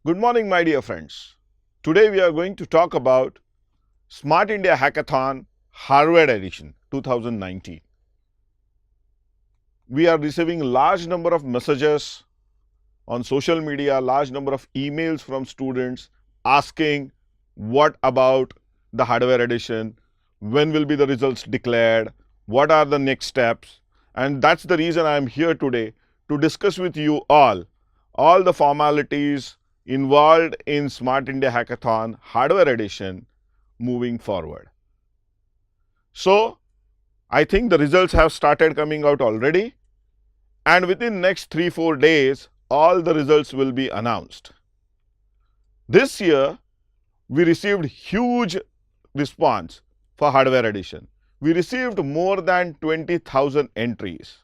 Good morning, my dear friends. Today we are going to talk about Smart India Hackathon Harvard Edition 2019. We are receiving large number of messages on social media, large number of emails from students asking what about the hardware edition, when will be the results declared, what are the next steps, and that's the reason I am here today to discuss with you all the formalities involved in Smart India Hackathon Hardware Edition moving forward. So, I think the results have started coming out already, and within next 3-4 days, all the results will be announced. This year, we received huge response for Hardware Edition. We received more than 20,000 entries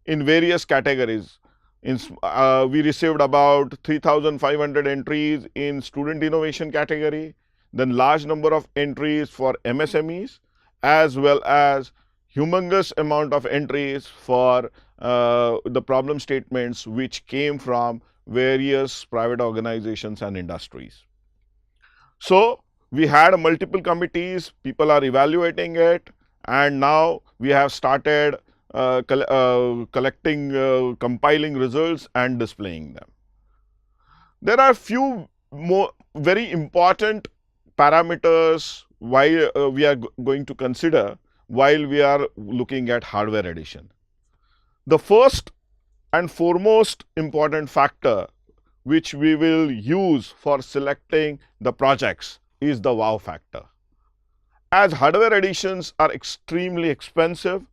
in various categories. We received about 3,500 entries in student innovation category, then large number of entries for MSMEs, as well as humongous amount of entries for the problem statements which came from various private organizations and industries. So, we had multiple committees, people are evaluating it, and now we have started collecting, compiling results and displaying them. There are few more very important parameters why we are going to consider while we are looking at hardware edition. The first and foremost important factor which we will use for selecting the projects is the wow factor. As hardware editions are extremely expensive,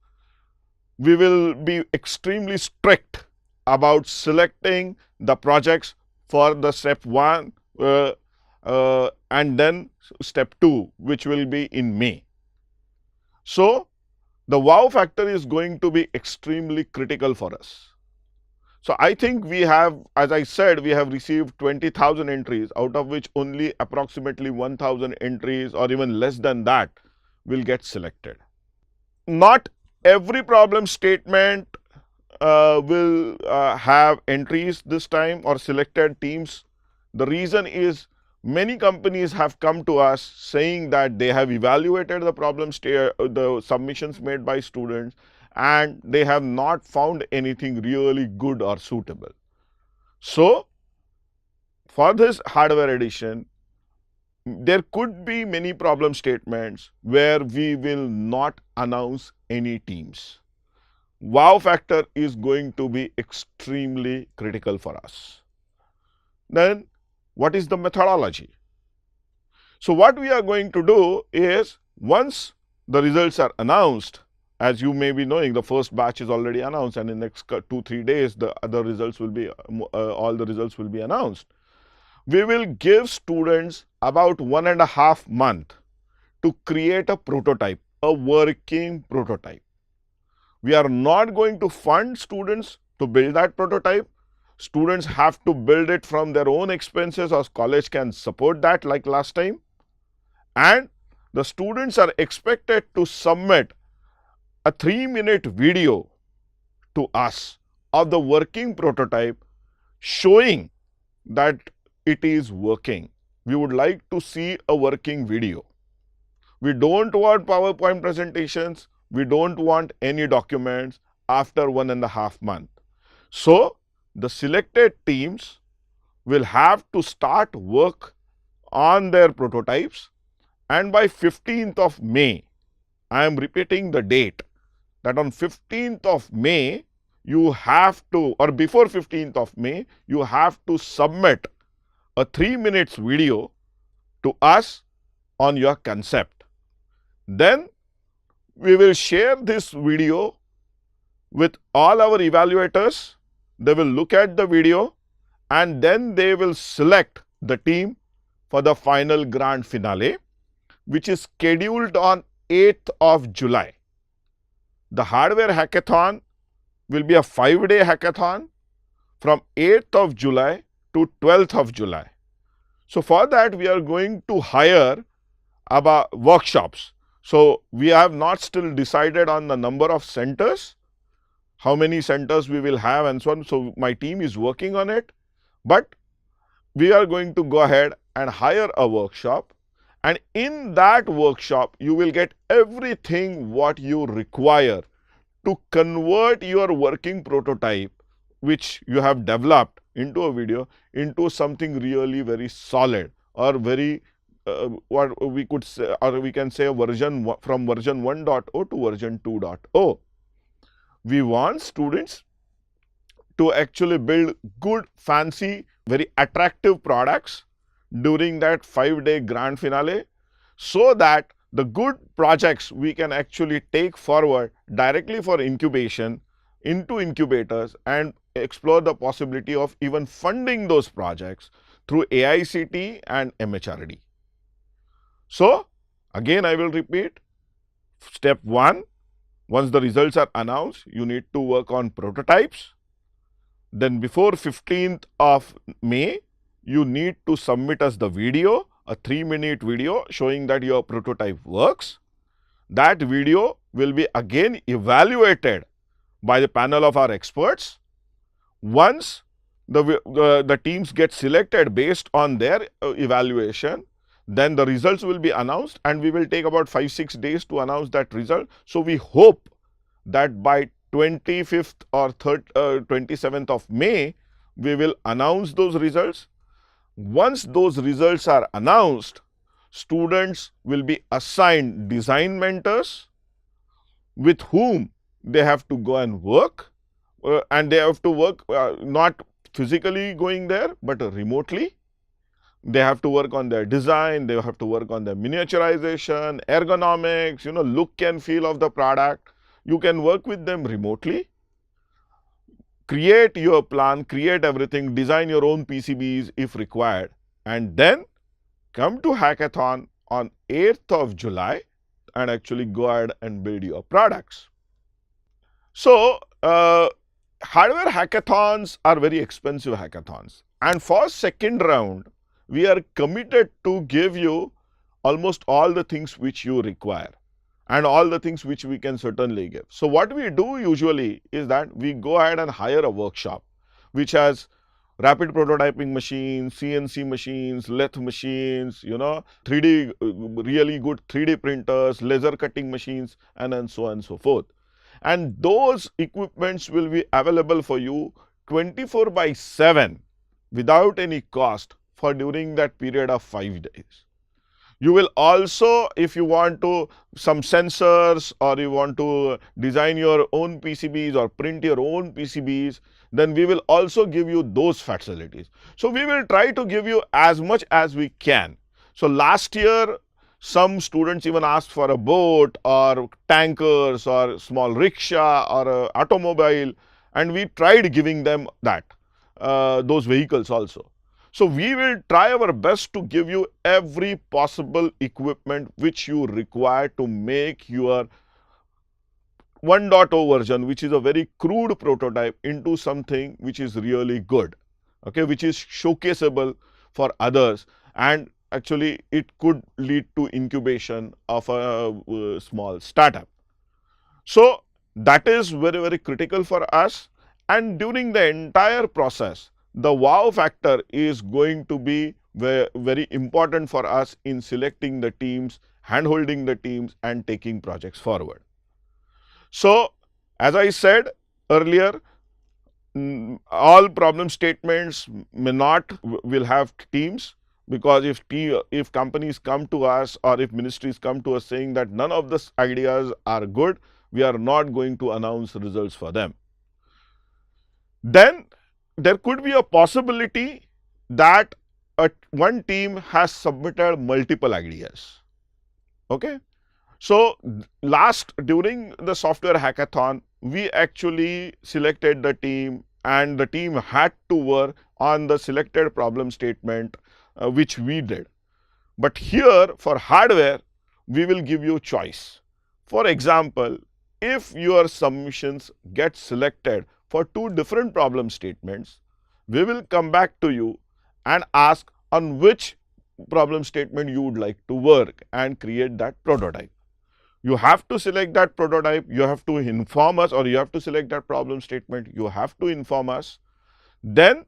we will be extremely strict about selecting the projects for the step 1 and then step 2, which will be in May. So, the wow factor is going to be extremely critical for us. So, I think we have, as I said, we have received 20,000 entries, out of which only approximately 1,000 entries or even less than that will get selected. Not every problem statement will have entries this time or selected teams. The reason is many companies have come to us saying that they have evaluated the the submissions made by students, and they have not found anything really good or suitable. So, for this hardware edition, there could be many problem statements where we will not announce any teams. Wow factor is going to be extremely critical for us. Then, what is the methodology? So, what we are going to do is, once the results are announced, as you may be knowing, the first batch is already announced, and in the next 2-3 days, the other results will be all the results will be announced. We will give students about 1.5 months to create a prototype, a working prototype. We are not going to fund students to build that prototype. Students have to build it from their own expenses, or college can support that like last time. And the students are expected to submit a 3-minute video to us of the working prototype showing that it is working. We would like to see a working video. We don't want PowerPoint presentations. We don't want any documents after 1.5 months. So, the selected teams will have to start work on their prototypes, and by 15th of May, I am repeating the date, that on 15th of May, you have to, or before 15th of May, you have to submit a 3-minute video to us on your concept. Then we will share this video with all our evaluators. They will look at the video, and then they will select the team for the final grand finale, which is scheduled on 8th of July. The hardware hackathon will be a 5-day hackathon from 8th of July to 12th of July. So, for that we are going to hire about workshops. So, we have not still decided on the number of centers, how many centers we will have and so on. So, my team is working on it, but we are going to go ahead and hire a workshop, and in that workshop you will get everything what you require to convert your working prototype which you have developed into a video into something really very solid, or very what we could say, or we can say from version 1.0 to version 2.0. We want students to actually build good, fancy, very attractive products during that 5-day grand finale, so that the good projects we can actually take forward directly for incubation into incubators and explore the possibility of even funding those projects through AICT and MHRD. So, again I will repeat, step 1, once the results are announced, you need to work on prototypes. Then before 15th of May, you need to submit us the video, a 3-minute video showing that your prototype works. That video will be again evaluated by the panel of our experts. Once the teams get selected based on their evaluation, then the results will be announced, and we will take about 5-6 days to announce that result. So we hope that by 25th or 27th of May, we will announce those results. Once those results are announced, students will be assigned design mentors with whom they have to go and work, and they have to work not physically going there, but remotely. They have to work on their design, they have to work on their miniaturization, ergonomics, look and feel of the product. You can work with them remotely. Create your plan, create everything, design your own PCBs if required, and then come to hackathon on 8th of July and actually go ahead and build your products. So, hardware hackathons are very expensive hackathons, and for second round, we are committed to give you almost all the things which you require and all the things which we can certainly give. So, what we do usually is that we go ahead and hire a workshop which has rapid prototyping machines, CNC machines, lathe machines, 3D, really good 3D printers, laser cutting machines, and so on and so forth. And those equipments will be available for you 24/7 without any cost for during that period of 5 days. You will also, if you want to some sensors, or you want to design your own PCBs or print your own PCBs, then we will also give you those facilities. So we will try to give you as much as we can. So last year, some students even asked for a boat or tankers or small rickshaw or a automobile, and we tried giving them that, those vehicles also. So we will try our best to give you every possible equipment which you require to make your 1.0 version, which is a very crude prototype, into something which is really good, okay, which is showcaseable for others, and actually it could lead to incubation of a small startup. So that is very, very critical for us, and during the entire process, the wow factor is going to be very, very important for us in selecting the teams, hand-holding the teams, and taking projects forward. So, as I said earlier, all problem statements will have teams, because if companies come to us, or if ministries come to us saying that none of these ideas are good, we are not going to announce results for them. Then there could be a possibility that one team has submitted multiple ideas. Okay. So during the software hackathon, we actually selected the team, and the team had to work on the selected problem statement, which we did. But here for hardware, we will give you choice. For example, if your submissions get selected for 2 different problem statements, we will come back to you and ask on which problem statement you would like to work and create that prototype. You have to select that prototype, you have to inform us, or you have to select that problem statement, you have to inform us. Then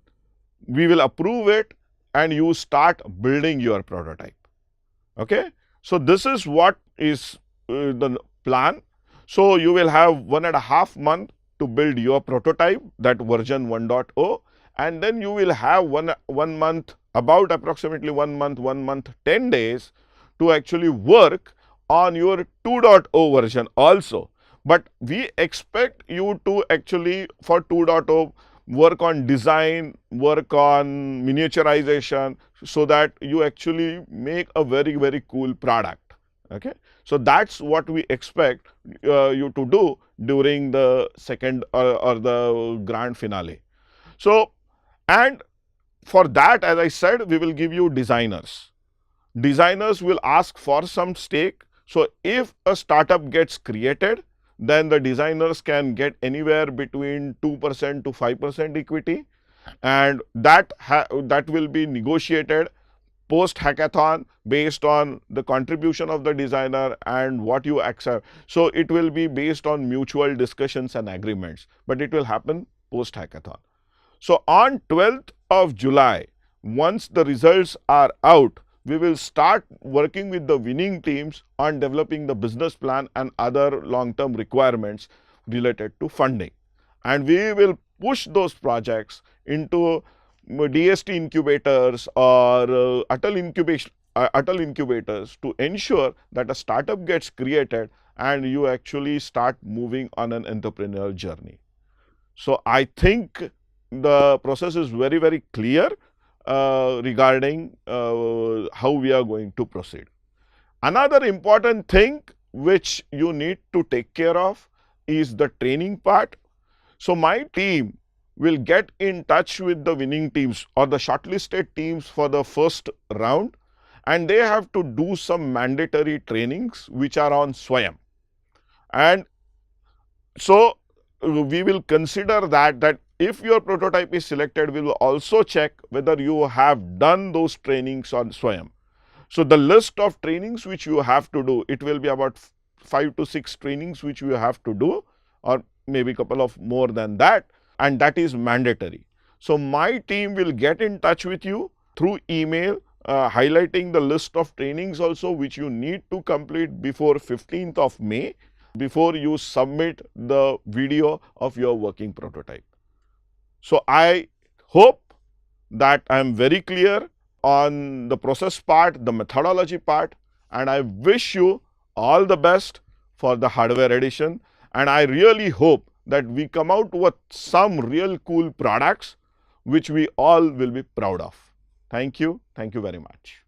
we will approve it, and you start building your prototype. Okay. So this is what is the plan. So you will have 1.5 months to build your prototype, that version 1.0, and then you will have one month, about approximately 1 month, 10 days to actually work on your 2.0 version also. But we expect you to actually for 2.0 work on design, work on miniaturization, so that you actually make a very, very cool product. Okay. So that's what we expect you to do during the second or the grand finale. So, and for that, as I said, we will give you designers. Designers will ask for some stake. So if a startup gets created, then the designers can get anywhere between 2% to 5% equity, and that will be negotiated post hackathon based on the contribution of the designer and what you accept. So it will be based on mutual discussions and agreements, but it will happen post hackathon. So on 12th of July, once the results are out, we will start working with the winning teams on developing the business plan and other long-term requirements related to funding. And we will push those projects into DST incubators or Atal incubators to ensure that a startup gets created and you actually start moving on an entrepreneurial journey. So I think the process is very, very clear regarding how we are going to proceed. Another important thing which you need to take care of is the training part. So my team will get in touch with the winning teams or the shortlisted teams for the first round, and they have to do some mandatory trainings which are on Swayam. And so we will consider that if your prototype is selected, we will also check whether you have done those trainings on Swayam. So the list of trainings which you have to do, it will be about 5 to 6 trainings which you have to do, or maybe a couple of more than that, and that is mandatory. So my team will get in touch with you through email, highlighting the list of trainings also which you need to complete before 15th of May, before you submit the video of your working prototype. So I hope that I am very clear on the process part, the methodology part, and I wish you all the best for the hardware edition. And I really hope that we come out with some real cool products which we all will be proud of. Thank you. Thank you very much.